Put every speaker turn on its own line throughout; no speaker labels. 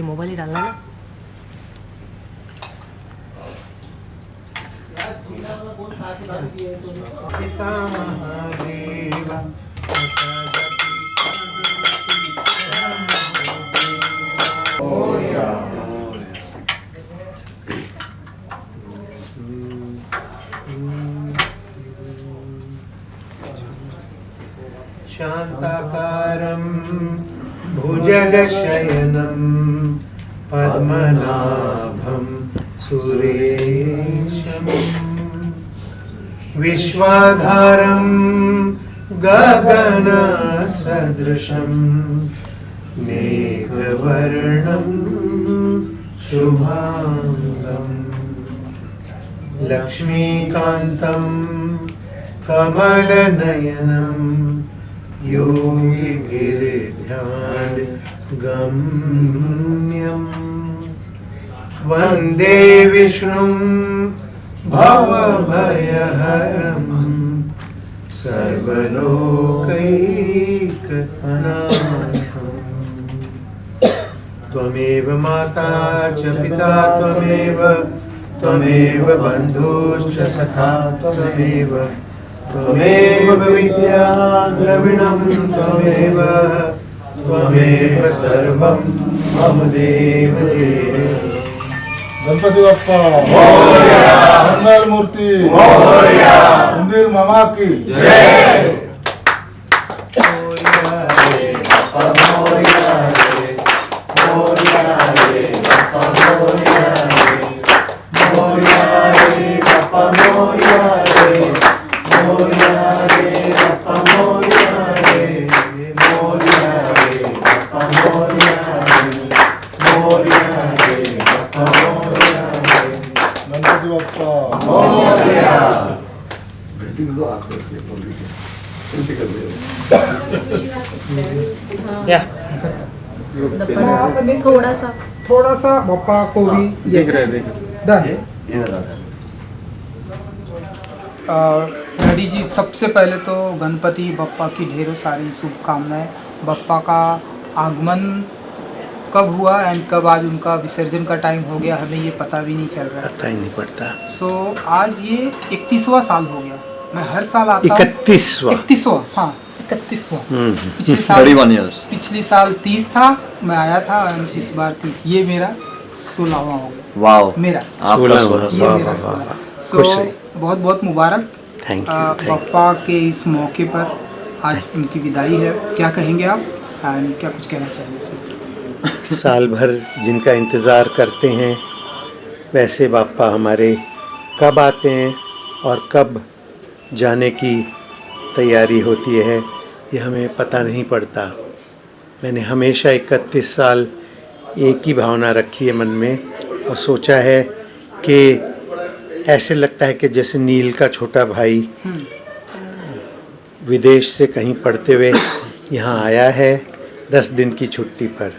Mobile ही डालना ना।
शांताकारं भुजगशयनं पद्मनाभं सुरेशं विश्वाधारं गगनसदृशं मेघवर्णं शुभांगं लक्ष्मीकान्तं कमलनयनं योगिभिर्ध्यानगम्यं वन्दे विष्णुं भवभयहरं सर्वलोकैकनाथं त्वमेव माता च पिता त्वमेव बन्धुश्च सखा त्वमेव विद्या द्रविणं त्वमेव सर्वं मम देव
गणपति बप्पा मोरया, मंगल मूर्ति मोरया, मंदिर मामा की जय।
थोड़ा सा बप्पा को भी
रेडी जी, सबसे पहले तो गणपति बप्पा की ढेरों सारी शुभकामनाएं। बप्पा का आगमन कब हुआ एंड कब आज उनका विसर्जन का टाइम हो गया, हमें ये पता भी नहीं चल रहा,
पता ही नहीं पड़ता।
आज ये 31वां साल हो गया। मैं हर साल आता हूँ। 31वां, हाँ 31वां। पिछली साल 30 था, मैं आया था, इस बार 30। ये मेरा 16वां हो गया।
वाओ,
मेरा
आपका
16। बहुत बहुत मुबारक बप्पा के इस मौके पर। आज उनकी विदाई है, क्या कहेंगे आप एंड क्या कुछ कहना चाहेंगे इसमें?
साल भर जिनका इंतज़ार करते हैं, वैसे बापा हमारे कब आते हैं और कब जाने की तैयारी होती है ये हमें पता नहीं पड़ता। मैंने हमेशा 31 साल एक ही भावना रखी है मन में और सोचा है कि ऐसे लगता है कि जैसे नील का छोटा भाई विदेश से कहीं पढ़ते हुए यहाँ आया है 10 दिन की छुट्टी पर,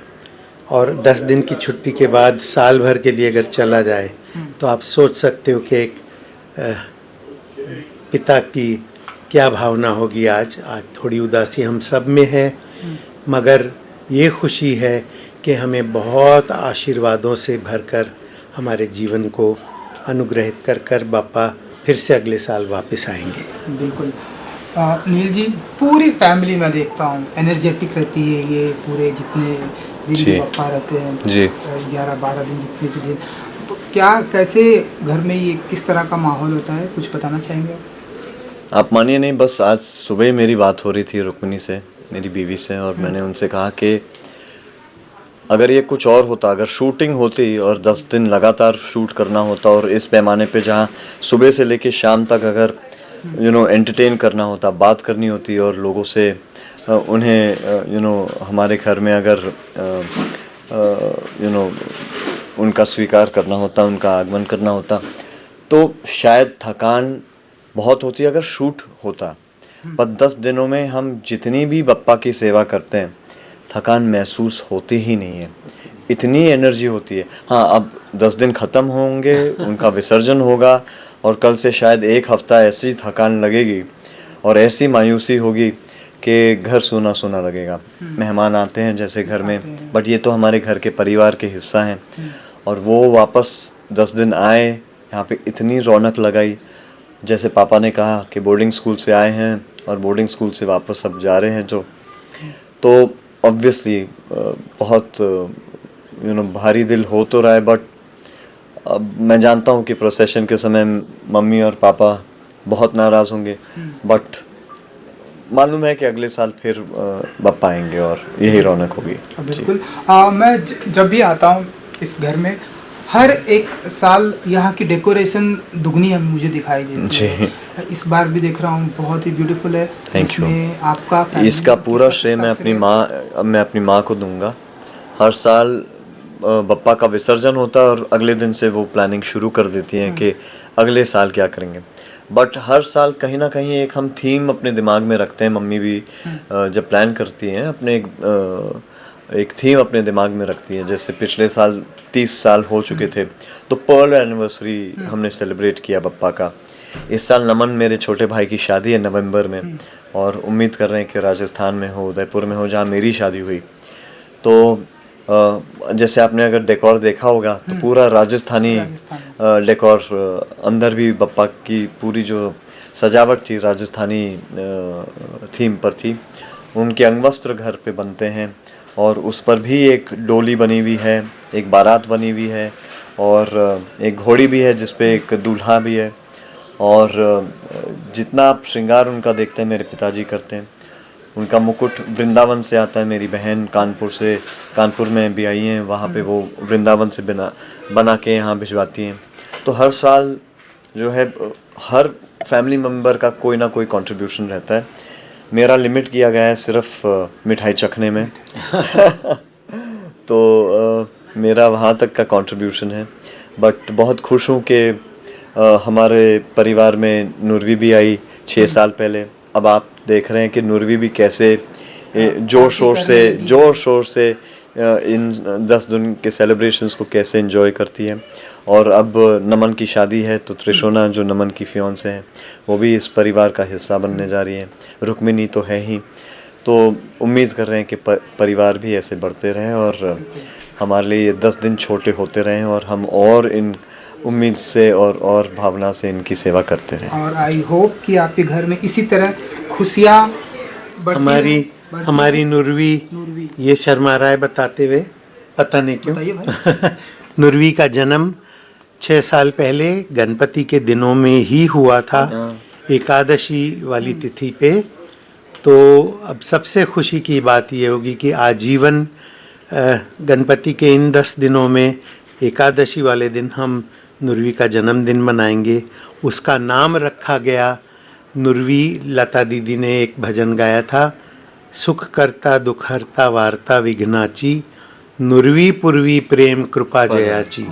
और 10 दिन की छुट्टी के बाद साल भर के लिए अगर चला जाए तो आप सोच सकते हो कि एक पिता की क्या भावना होगी। आज थोड़ी उदासी हम सब में है, मगर ये खुशी है कि हमें बहुत आशीर्वादों से भरकर हमारे जीवन को अनुग्रहित कर कर बापा फिर से अगले साल वापस आएंगे।
बिल्कुल। नील जी, पूरी फैमिली में देखता हूँ एनर्जेटिक रहती है, ये पूरे जितने दिन बापा रहते हैं, 11-12 दिन जितने भी दिन, क्या कैसे घर में ये किस तरह का माहौल होता है, कुछ बताना चाहेंगे
आप? मानिए नहीं, बस आज सुबह ही मेरी बात हो रही थी रुक्मिणी से, मेरी बीवी से, और मैंने उनसे कहा कि अगर ये कुछ और होता, अगर शूटिंग होती और 10 दिन लगातार शूट करना होता और इस पैमाने पे जहाँ सुबह से लेके शाम तक अगर एंटरटेन करना होता, बात करनी होती और लोगों से उन्हें हमारे घर में अगर उनका स्वीकार करना होता, उनका आगमन करना होता, तो शायद थकान बहुत होती अगर शूट होता। पर 10 दिनों में हम जितनी भी बप्पा की सेवा करते हैं थकान महसूस होती ही नहीं है, इतनी एनर्जी होती है। हाँ, अब 10 दिन ख़त्म होंगे, उनका विसर्जन होगा और कल से शायद 1 हफ्ता ऐसी थकान लगेगी, और ऐसी मायूसी होगी कि घर सूना सूना लगेगा। मेहमान आते हैं जैसे घर में, बट ये तो हमारे घर के परिवार के हिस्सा हैं, और वो वापस 10 दिन आए, यहाँ पे इतनी रौनक लगाई। जैसे पापा ने कहा कि बोर्डिंग स्कूल से आए हैं और बोर्डिंग स्कूल से वापस अब जा रहे हैं जो, तो ऑब्वियसली बहुत भारी दिल हो तो रहा है। बट अब मैं जानता हूँ कि प्रोसेशन के समय मम्मी और पापा बहुत नाराज़ होंगे, बट मालूम है कि अगले साल फिर पापा आएंगे और यही रौनक होगी।
बिल्कुल। मैं जब भी आता हूँ इस घर में, हर एक साल यहाँ की डेकोरेशन दुगनी हमें मुझे दिखाई देती है। इस बार भी देख रहा हूँ, बहुत ही ब्यूटीफुल है।
Thank you.
आपका
इसका पूरा श्रेय मैं अपनी माँ को दूंगा। हर साल बप्पा का विसर्जन होता है और अगले दिन से वो प्लानिंग शुरू कर देती हैं कि अगले साल क्या करेंगे। बट हर साल कहीं ना कहीं एक हम थीम अपने दिमाग में रखते हैं। मम्मी भी जब प्लान करती हैं अपने एक थीम अपने दिमाग में रखती हैं। जैसे पिछले साल 30 साल हो चुके थे तो पर्ल एनिवर्सरी हमने सेलिब्रेट किया बप्पा का। इस साल नमन मेरे छोटे भाई की शादी है नवंबर में, और उम्मीद कर रहे हैं कि राजस्थान में हो, उदयपुर में हो, जहाँ मेरी शादी हुई। तो जैसे आपने अगर डेकोर देखा होगा तो पूरा राजस्थानी डेकोर, अंदर भी बप्पा की पूरी जो सजावट थी राजस्थानी थीम पर थी। उनके अंगवस्त्र घर पे बनते हैं और उस पर भी एक डोली बनी हुई है, एक बारात बनी हुई है, और एक घोड़ी भी है जिस पे एक दूल्हा भी है। और जितना आप श्रृंगार उनका देखते हैं मेरे पिताजी करते हैं। उनका मुकुट वृंदावन से आता है। मेरी बहन कानपुर में भी आई हैं, वहाँ पे वो वृंदावन से बना के यहाँ भिजवाती हैं। तो हर साल जो है हर फैमिली मेम्बर का कोई ना कोई कंट्रीब्यूशन रहता है। मेरा लिमिट किया गया है सिर्फ मिठाई चखने में तो मेरा वहाँ तक का कंट्रीब्यूशन है। बट बहुत खुश हूँ कि हमारे परिवार में नुरवी भी आई 6 साल पहले। अब आप देख रहे हैं कि नुरवी भी कैसे जोर शोर से इन 10 दिन के सेलिब्रेशंस को कैसे एंजॉय करती है। और अब नमन की शादी है तो त्रिशोना जो नमन की फियांसे है वो भी इस परिवार का हिस्सा बनने जा रही है। रुक्मिनी तो है ही। तो उम्मीद कर रहे हैं कि परिवार भी ऐसे बढ़ते रहें और हमारे लिए ये 10 दिन छोटे होते रहें और हम और इन उम्मीद से और भावना से इनकी सेवा करते रहें।
और आई होप कि आपके घर में इसी तरह खुशियाँ
हमारी नुरवी ये शर्मा रहा है बताते हुए, पता नहीं क्यों। नुरवी का जन्म 6 साल पहले गणपति के दिनों में ही हुआ था, एकादशी वाली तिथि पे। तो अब सबसे खुशी की बात ये होगी कि आजीवन गणपति के इन 10 दिनों में एकादशी वाले दिन हम नुरवी का जन्मदिन मनाएंगे। उसका नाम रखा गया नुरवी। लता दीदी ने एक भजन गाया था, सुख करता दुख हरता वार्ता विघ्नाची, नुरवी पूर्वी प्रेम कृपा जयाची।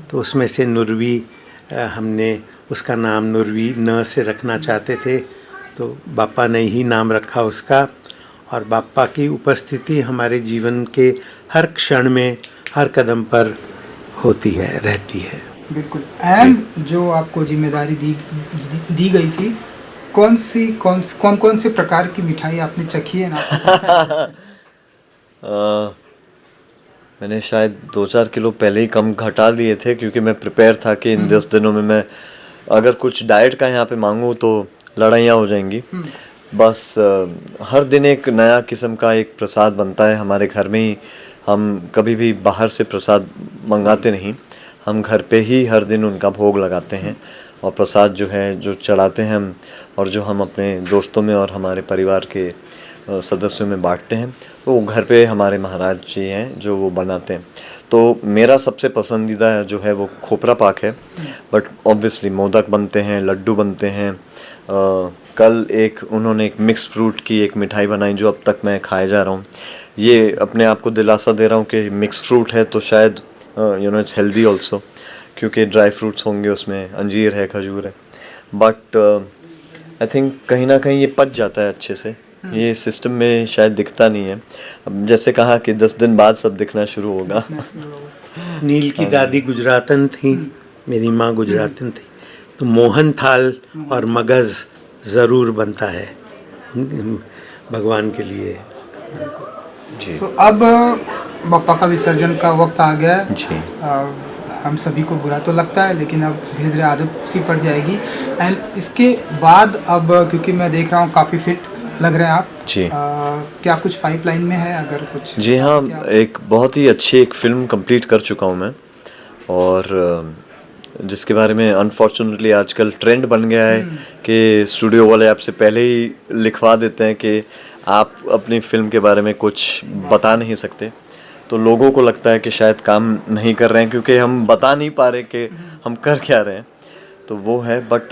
तो उसमें से नुरवी हमने उसका नाम नुरवी न से रखना चाहते थे, तो बापा ने ही नाम रखा उसका। और बापा की उपस्थिति हमारे जीवन के हर क्षण में, हर कदम पर होती है, रहती है।
बिल्कुल। एंड जो आपको जिम्मेदारी दी गई थी, कौन से प्रकार की मिठाई आपने चखी है ना?
मैंने शायद 2-4 किलो पहले ही कम घटा लिए थे, क्योंकि मैं प्रिपेयर था कि इन 10 दिनों में मैं अगर कुछ डाइट का यहाँ पे मांगूँ तो लड़ाइयाँ हो जाएंगी। बस हर दिन एक नया किस्म का एक प्रसाद बनता है हमारे घर में ही। हम कभी भी बाहर से प्रसाद मंगाते नहीं, हम घर पे ही हर दिन उनका भोग लगाते हैं और प्रसाद जो है जो चढ़ाते हैं हम, और जो हम अपने दोस्तों में और हमारे परिवार के सदस्यों में बांटते हैं। तो वो घर पे हमारे महाराज जी हैं जो वो बनाते हैं। तो मेरा सबसे पसंदीदा जो है वो खोपरा पाक है। बट ऑब्वियसली मोदक बनते हैं, लड्डू बनते हैं। कल उन्होंने एक मिक्स फ्रूट की एक मिठाई बनाई जो अब तक मैं खाए जा रहा हूँ। ये अपने आप को दिलासा दे रहा हूँ कि मिक्स फ्रूट है तो शायद इट्स हेल्दी ऑल्सो, क्योंकि ड्राई फ्रूट्स होंगे उसमें, अंजीर है, खजूर है। बट आई थिंक कहीं ना कहीं ये पच जाता है अच्छे से। ये सिस्टम में शायद दिखता नहीं है। अब जैसे कहा कि 10 दिन बाद सब दिखना शुरू होगा।
नील की दादी गुजरातन थी, मेरी माँ गुजरातन थी, तो मोहन थाल और मगज़ ज़रूर बनता है। भगवान के लिए।
जी
तो अब बप्पा का विसर्जन का वक्त आ गया है।
जी
हम सभी को बुरा तो लगता है, लेकिन अब धीरे धीरे आदत सी पड़ जाएगी। एंड इसके बाद अब क्योंकि मैं देख रहा हूँ काफ़ी फिट लग रहे हैं आप
जी
क्या कुछ पाइपलाइन में है अगर कुछ?
जी हाँ, एक बहुत ही अच्छी एक फ़िल्म कंप्लीट कर चुका हूँ मैं, और जिसके बारे में अनफॉर्चुनेटली आजकल ट्रेंड बन गया है कि स्टूडियो वाले आपसे पहले ही लिखवा देते हैं कि आप अपनी फ़िल्म के बारे में कुछ बता नहीं सकते। तो लोगों को लगता है कि शायद काम नहीं कर रहे हैं क्योंकि हम बता नहीं पा रहे कि हम कर क्या रहे हैं। तो वो है, बट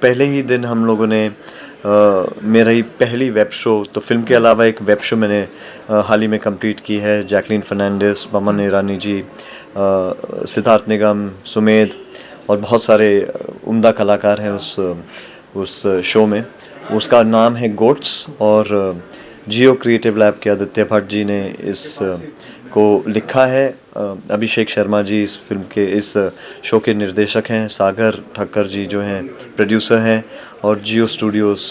पहले ही दिन हम लोगों ने मेरा ही पहली वेब शो, तो फिल्म के अलावा एक वेब शो मैंने हाल ही में कंप्लीट की है। जैकलीन फर्नांडिस, बमन ईरानी जी, सिद्धार्थ निगम, सुमेध और बहुत सारे उम्दा कलाकार हैं उस शो में। उसका नाम है गोट्स, और जियो क्रिएटिव लैब के आदित्य भट्ट जी ने इस को लिखा है। अभिषेक शर्मा जी इस फिल्म के इस शो के निर्देशक हैं। सागर ठक्कर जी जो हैं प्रोड्यूसर हैं, और जियो स्टूडियोज़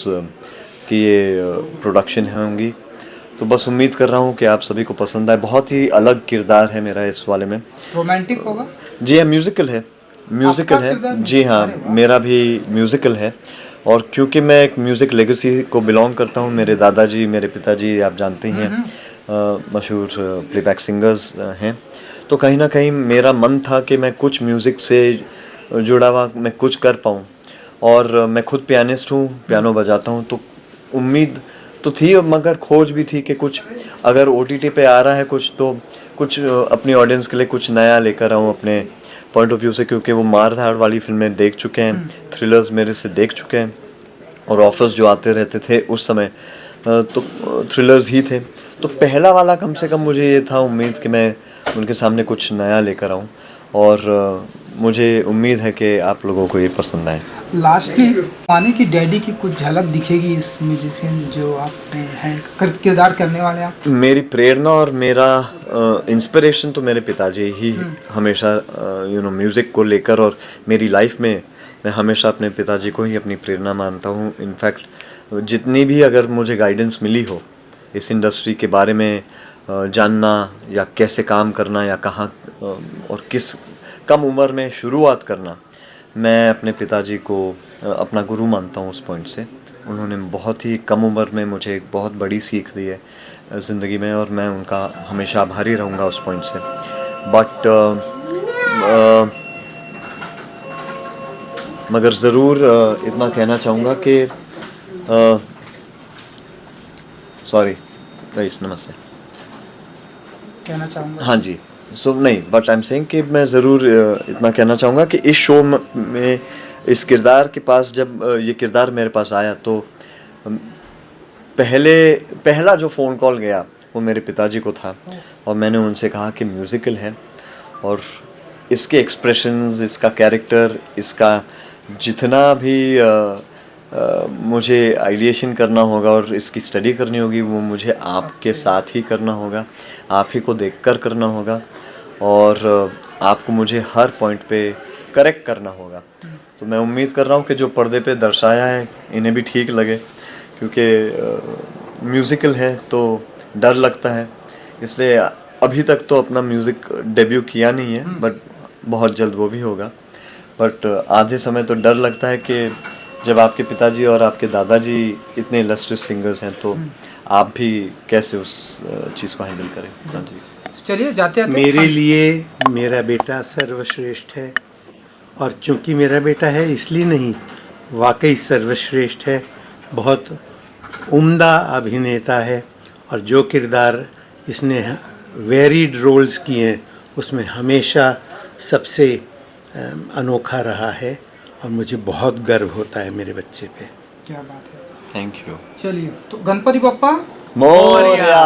की ये प्रोडक्शन होंगी। तो बस उम्मीद कर रहा हूँ कि आप सभी को पसंद आए। बहुत ही अलग किरदार है मेरा इस वाले में।
रोमांटिक होगा?
जी हाँ, म्यूज़िकल है, म्यूज़िकल है। जी हाँ, मेरा भी म्यूज़िकल है, और क्योंकि मैं एक म्यूज़िक लेगेसी को बिलोंग करता हूँ। मेरे दादाजी, मेरे पिताजी आप जानते ही हैं मशहूर प्लेबैक सिंगर्स हैं। तो कहीं ना कहीं मेरा मन था कि मैं कुछ म्यूज़िक से जुड़ा हुआ मैं कुछ कर पाऊँ, और मैं खुद पियानिस्ट हूँ, पियानो बजाता हूँ। तो उम्मीद तो थी, मगर खोज भी थी कि कुछ अगर OTT पे आ रहा है कुछ, तो कुछ अपनी ऑडियंस के लिए कुछ नया लेकर आऊँ अपने पॉइंट ऑफ व्यू से, क्योंकि वो मार धाड़ वाली फिल्में देख चुके हैं, थ्रिलर्स मेरे से देख चुके हैं, और ऑफर्स जो आते रहते थे उस समय तो थ्रिलर्स ही थे। तो पहला वाला कम से कम मुझे ये था उम्मीद कि मैं उनके सामने कुछ नया लेकर आऊँ, और मुझे उम्मीद है कि आप लोगों को ये पसंद आए।
लास्टली माने कि डैडी की कुछ झलक दिखेगी इस म्यूजिशियन जो आप हैं किरदार करने वाले आप?
मेरी प्रेरणा और मेरा इंस्पिरेशन तो मेरे पिताजी ही हमेशा म्यूज़िक को लेकर, और मेरी लाइफ में मैं हमेशा अपने पिताजी को ही अपनी प्रेरणा मानता हूँ। इनफैक्ट जितनी भी अगर मुझे गाइडेंस मिली हो इस इंडस्ट्री के बारे में जानना, या कैसे काम करना, या कहाँ और किस कम उम्र में शुरुआत करना, मैं अपने पिताजी को अपना गुरु मानता हूँ उस पॉइंट से। उन्होंने बहुत ही कम उम्र में मुझे एक बहुत बड़ी सीख दी है ज़िंदगी में, और मैं उनका हमेशा आभारी रहूँगा उस पॉइंट से। बट मगर ज़रूर इतना कहना चाहूँगा कि सॉरी गाइस, नमस्ते
कहना चाहूँगा।
हाँ जी, सो नहीं, बट आई एम सेइंग कि मैं ज़रूर इतना कहना चाहूँगा कि इस शो में इस किरदार के पास जब ये किरदार मेरे पास आया, तो पहला जो फ़ोन कॉल गया वो मेरे पिताजी को था, और मैंने उनसे कहा कि म्यूज़िकल है, और इसके एक्सप्रेशंस, इसका कैरेक्टर, इसका जितना भी मुझे आइडिएशन करना होगा और इसकी स्टडी करनी होगी, वो मुझे आपके साथ ही करना होगा, आप ही को देखकर करना होगा, और आपको मुझे हर पॉइंट पे करेक्ट करना होगा। तो मैं उम्मीद कर रहा हूँ कि जो पर्दे पे दर्शाया है इन्हें भी ठीक लगे, क्योंकि म्यूज़िकल है तो डर लगता है, इसलिए अभी तक तो अपना म्यूज़िक डेब्यू किया नहीं है, बट बहुत जल्द वो भी होगा। बट आधे समय तो डर लगता है कि जब आपके पिताजी और आपके दादाजी इतने इलस्ट्रियस सिंगर्स हैं, तो आप भी कैसे उस चीज़ को हैंडल करें। हाँ जी,
चलिए जाते हैं।
मेरे लिए मेरा बेटा सर्वश्रेष्ठ है, और चूंकि मेरा बेटा है इसलिए नहीं, वाकई सर्वश्रेष्ठ है। बहुत उम्दा अभिनेता है, और जो किरदार इसने वेरीड रोल्स किए हैं उसमें हमेशा सबसे अनोखा रहा है, और मुझे बहुत गर्व होता है मेरे बच्चे पे।
क्या बात है,
थैंक यू।
चलिए तो गणपति बप्पा
मोरया।